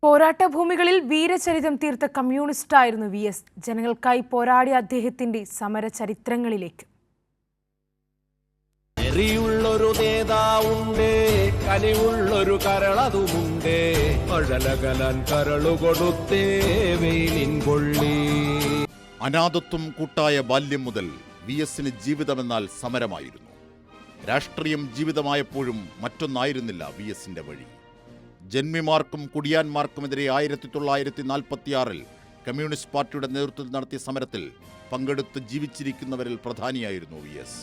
പോരാട്ടഭൂമികളിൽ വീരചരിതം തീർത്ത കമ്മ്യൂണിസ്റ്റായിരുന്നു വി.എസ്. ജനങ്ങൾക്കായി പോരാടിയ അദ്ദേഹത്തിന്റെ സമരചരിത്രങ്ങളിലേക്ക്. ൊരു നേതാവുണ്ട്, കനിവുള്ളൊരു കരളതുമുണ്ട്, അഴലകലാൻ കരളു കൊടുത്തേ വെയിലിൻ കൊള്ളി. അനാഥത്വം കൂട്ടായ ബാല്യം മുതൽ വി.എസിന് ജീവിതമെന്നാൽ സമരമായിരുന്നു. രാഷ്ട്രീയം ജീവിതമായപ്പോഴും മറ്റൊന്നായിരുന്നില്ല വി.എസിന്റെ വഴി. ജന്മിമാർക്കും കുടിയാന്മാർക്കുമെതിരെ 1946 കമ്മ്യൂണിസ്റ്റ് പാർട്ടിയുടെ നേതൃത്വത്തിൽ നടത്തിയ സമരത്തിൽ പങ്കെടുത്ത് ജീവിച്ചിരിക്കുന്നവരിൽ പ്രധാനിയായിരുന്നു വി.എസ്.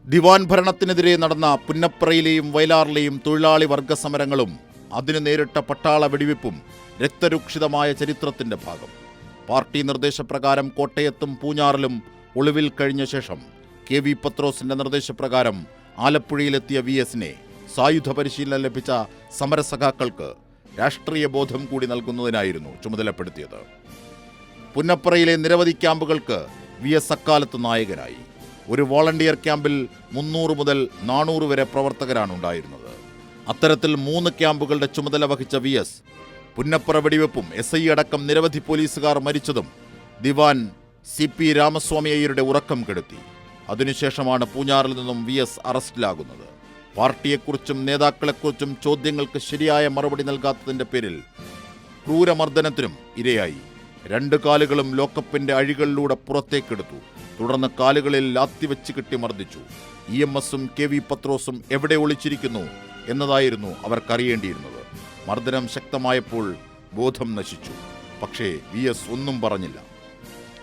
ദിവാൻ ഭരണത്തിനെതിരെ നടന്ന പുന്നപ്രയിലെയും വയലാറിലെയും തൊഴിലാളി വർഗ സമരങ്ങളും അതിന് നേരിട്ട പട്ടാള വെടിവെപ്പും രക്തരൂക്ഷിതമായ ചരിത്രത്തിന്റെ ഭാഗം. പാർട്ടി നിർദ്ദേശപ്രകാരം കോട്ടയത്തും പൂഞ്ഞാറിലും ഒളിവിൽ കഴിഞ്ഞ ശേഷം കെ.വി. പത്രോസിന്റെ നിർദ്ദേശപ്രകാരം ആലപ്പുഴയിലെത്തിയ വി.എസിനെ സായുധ പരിശീലനം ലഭിച്ച സമരസഖാക്കൾക്ക് രാഷ്ട്രീയ ബോധം കൂടി നൽകുന്നതിനായിരുന്നു ചുമതലപ്പെടുത്തിയത്. പുന്നപ്രയിലെ നിരവധി ക്യാമ്പുകൾക്ക് വി.എസ്. അക്കാലത്ത് നായകനായി. ഒരു വോളണ്ടിയർ ക്യാമ്പിൽ 300 മുതൽ 400 വരെ പ്രവർത്തകരാണ് ഉണ്ടായിരുന്നത്. അത്തരത്തിൽ 3 ക്യാമ്പുകളുടെ ചുമതല വഹിച്ച വി.എസ്. പുന്നപ്ര വെടിവെപ്പും SI അടക്കം നിരവധി പോലീസുകാർ മരിച്ചതും ദിവാൻ CP രാമസ്വാമി അയ്യരുടെ ഉറക്കം കെടുത്തി. അതിനുശേഷമാണ് പൂഞ്ഞാറിൽ നിന്നും വി.എസ്. അറസ്റ്റിലാകുന്നത്. പാർട്ടിയെക്കുറിച്ചും നേതാക്കളെക്കുറിച്ചും ചോദ്യങ്ങൾക്ക് ശരിയായ മറുപടി നൽകാത്തതിൻ്റെ പേരിൽ ക്രൂരമർദ്ദനത്തിനും ഇരയായി. 2 കാലുകളും ലോക്കപ്പിന്റെ അഴികളിലൂടെ പുറത്തേക്കെടുത്തു. തുടർന്ന് കാലുകളിൽ ലാത്തിവെച്ച് കെട്ടി മർദ്ദിച്ചു. EMSഉം കെ.വി. പത്രോസും എവിടെ ഒളിച്ചിരിക്കുന്നു എന്നതായിരുന്നു അവർക്കറിയേണ്ടിയിരുന്നത്. മർദ്ദനം ശക്തമായപ്പോൾ ബോധം നശിച്ചു. പക്ഷേ വി.എസ്. ഒന്നും പറഞ്ഞില്ല.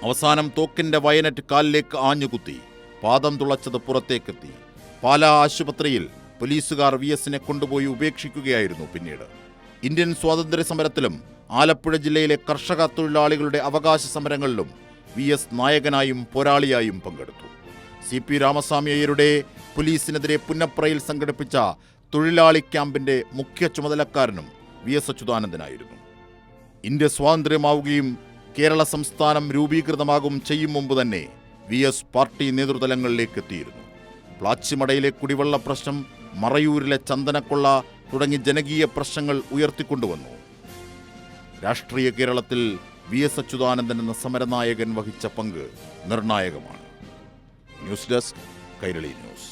അവസാനം തോക്കിന്റെ വയനറ്റ് കാലിലേക്ക് ആഞ്ഞുകുത്തി. പാദം തുളച്ചത് പുറത്തേക്കെത്തി. പാലാ ആശുപത്രിയിൽ പോലീസുകാർ വി.എസിനെ കൊണ്ടുപോയി ഉപേക്ഷിക്കുകയായിരുന്നു. പിന്നീട് ഇന്ത്യൻ സ്വാതന്ത്ര്യ സമരത്തിലും ആലപ്പുഴ ജില്ലയിലെ കർഷക തൊഴിലാളികളുടെ അവകാശ സമരങ്ങളിലും വി.എസ്. നായകനായും പോരാളിയായും പങ്കെടുത്തു. CP രാമസ്വാമി അയ്യരുടെ പോലീസിനെതിരെ പുന്നപ്രയിൽ സംഘടിപ്പിച്ച തൊഴിലാളി ക്യാമ്പിന്റെ മുഖ്യ ചുമതലക്കാരനും വി.എസ്. അച്യുതാനന്ദനായിരുന്നു. ഇന്ത്യ സ്വാതന്ത്ര്യമാവുകയും കേരള സംസ്ഥാനം രൂപീകൃതമാകും ചെയ്യും മുമ്പ് തന്നെ വി.എസ്. പാർട്ടി നേതൃതലങ്ങളിലേക്ക് എത്തിയിരുന്നു. പ്ലാച്ചിമടയിലെ കുടിവെള്ള പ്രശ്നം, മറയൂരിലെ ചന്ദനക്കൊള്ള തുടങ്ങി ജനകീയ പ്രശ്നങ്ങൾ ഉയർത്തിക്കൊണ്ടുവന്നു. രാഷ്ട്രീയ കേരളത്തിൽ വി.എസ്. അച്യുതാനന്ദൻ എന്ന സമരനായകൻ വഹിച്ച പങ്ക് നിർണായകമാണ്. News desk, Kairali news.